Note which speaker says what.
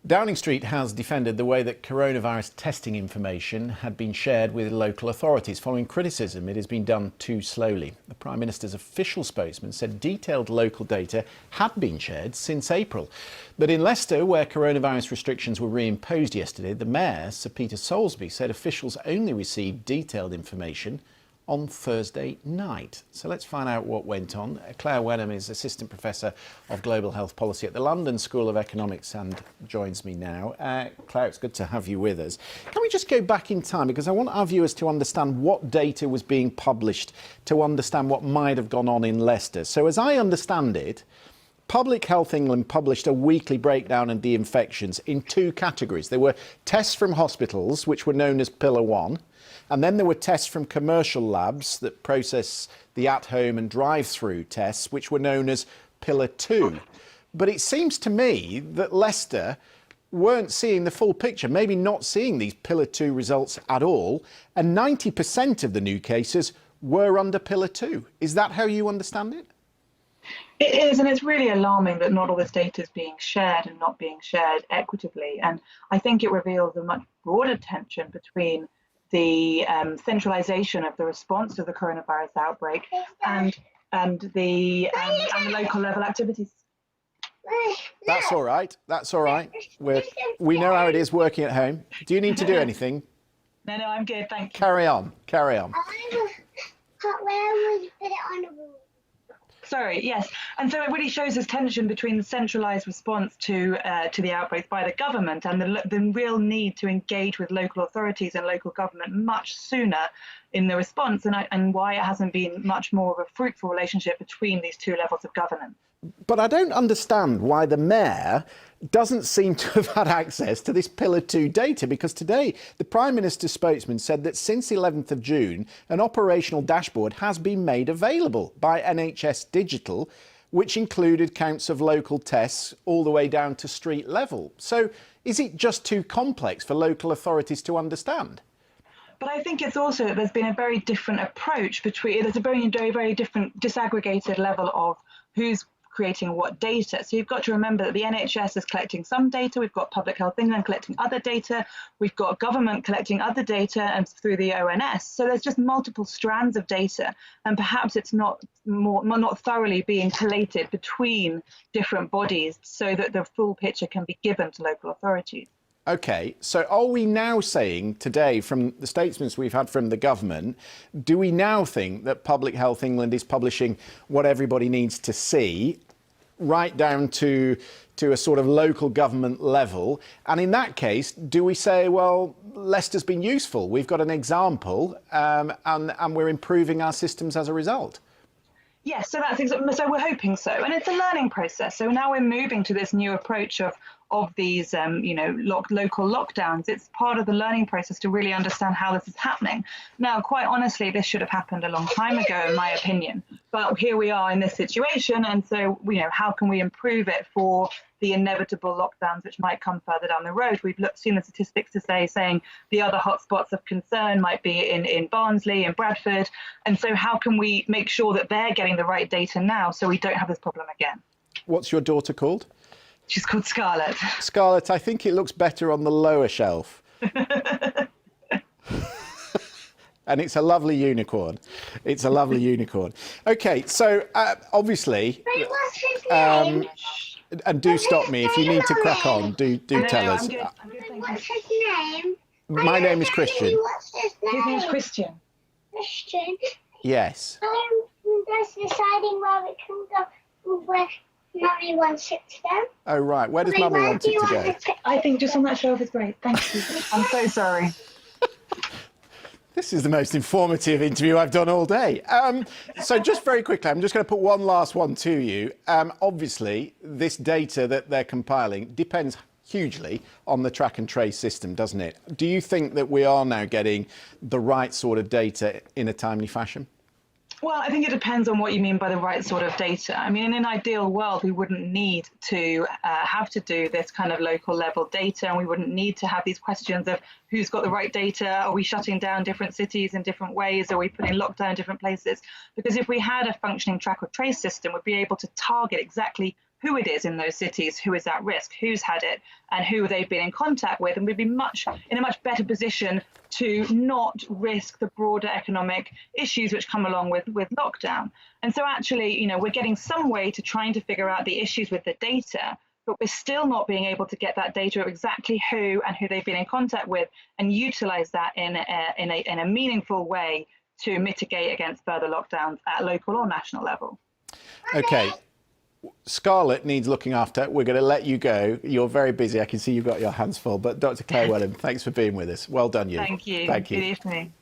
Speaker 1: Downing Street has defended the way that coronavirus testing information had been shared with local authorities following criticism it has been done too slowly. The Prime Minister's official spokesman said detailed local data had been shared since April. But in Leicester, where coronavirus restrictions were reimposed yesterday, the Mayor, Sir Peter Soulsby, said officials only received detailed information on Thursday night. So let's find out what went on. Clare Wenham is Assistant Professor of Global Health Policy at the London School of Economics and joins me now. Clare, it's good to have you with us. Can we just go back in time, because I want our viewers to understand what data was being published to understand what might have gone on in Leicester. So as I understand it, Public Health England published a weekly breakdown of the infections in two categories. There were tests from hospitals, which were known as Pillar 1, and then there were tests from commercial labs that process the at-home and drive-through tests, which were known as Pillar 2. But it seems to me that Leicester weren't seeing the full picture, maybe not seeing these Pillar 2 results at all, and 90% of the new cases were under Pillar 2. Is that how you understand it?
Speaker 2: It is, and it's really alarming that not all this data is being shared and not being shared equitably. And I think it reveals a much broader tension between the centralisation of the response to the coronavirus outbreak and the local level activities.
Speaker 1: That's all right. That's all right. We know how it is working at home. Do you need to do anything?
Speaker 2: No, I'm good. Thank you.
Speaker 1: Carry on. Carry on.
Speaker 2: Where would you put it on the wall? Sorry, yes. And so it really shows this tension between the centralised response to the outbreak by the government and the real need to engage with local authorities and local government much sooner in the response, and why it hasn't been much more of a fruitful relationship between these two levels of governance.
Speaker 1: But I don't understand why the Mayor doesn't seem to have had access to this Pillar 2 data, because today the Prime Minister's spokesman said that since 11th of June, an operational dashboard has been made available by NHS Digital, which included counts of local tests all the way down to street level. So is it just too complex for local authorities to understand?
Speaker 2: But I think it's also, there's been a very different approach there's a very different disaggregated level of who's creating what data. So you've got to remember that the NHS is collecting some data, we've got Public Health England collecting other data, we've got government collecting other data and through the ONS. So there's just multiple strands of data, and perhaps it's not thoroughly being collated between different bodies so that the full picture can be given to local authorities.
Speaker 1: OK, so are we now saying today, from the statements we've had from the government, do we now think that Public Health England is publishing what everybody needs to see, right down to a sort of local government level? And in that case, do we say, well, Leicester's been useful, we've got an example, and we're improving our systems as a result?
Speaker 2: Yes, so so we're hoping so, and it's a learning process. So now we're moving to this new approach of these, local lockdowns. It's part of the learning process to really understand how this is happening. Now, quite honestly, this should have happened a long time ago, in my opinion. But here we are in this situation, and so how can we improve it for the inevitable lockdowns which might come further down the road? We've seen the statistics saying the other hotspots of concern might be in Barnsley and Bradford, and so how can we make sure that they're getting the right data now so we don't have this problem again?
Speaker 1: What's your daughter called?
Speaker 2: She's called Scarlett.
Speaker 1: Scarlett, I think it looks better on the lower shelf. And it's a lovely unicorn. It's a lovely unicorn. OK, so obviously, and do stop me if you need to crack on. Do tell us.
Speaker 2: I'm good,
Speaker 3: What's his name?
Speaker 1: My name is Christian.
Speaker 3: What's his name?
Speaker 2: His name's Christian.
Speaker 3: Christian.
Speaker 1: Yes.
Speaker 3: That's deciding where it can go. Where Mummy wants it to go.
Speaker 1: Oh, right. Where does Mummy want it to go?
Speaker 2: I think just on that shelf is great. Thank you. I'm so sorry.
Speaker 1: This is the most informative interview I've done all day. So just very quickly, I'm just going to put one last one to you. Obviously, this data that they're compiling depends hugely on the track and trace system, doesn't it? Do you think that we are now getting the right sort of data in a timely fashion?
Speaker 2: Well, I think it depends on what you mean by the right sort of data. I mean, in an ideal world, we wouldn't need to have to do this kind of local level data, and we wouldn't need to have these questions of who's got the right data, are we shutting down different cities in different ways, are we putting lockdown in different places? Because if we had a functioning track or trace system, we'd be able to target exactly who it is in those cities who is at risk, who's had it, and who they've been in contact with, and we'd be in a much better position to not risk the broader economic issues which come along with lockdown. And so actually, you know, we're getting some way to trying to figure out the issues with the data, but we're still not being able to get that data of exactly who and who they've been in contact with and utilize that in a meaningful way to mitigate against further lockdowns at local or national level.
Speaker 1: Okay. Scarlett needs looking after. We're going to let you go. You're very busy. I can see you've got your hands full. But Dr Clare Wenham, thanks for being with us. Well done, you.
Speaker 2: Thank you.
Speaker 1: Thank you.
Speaker 2: Good evening.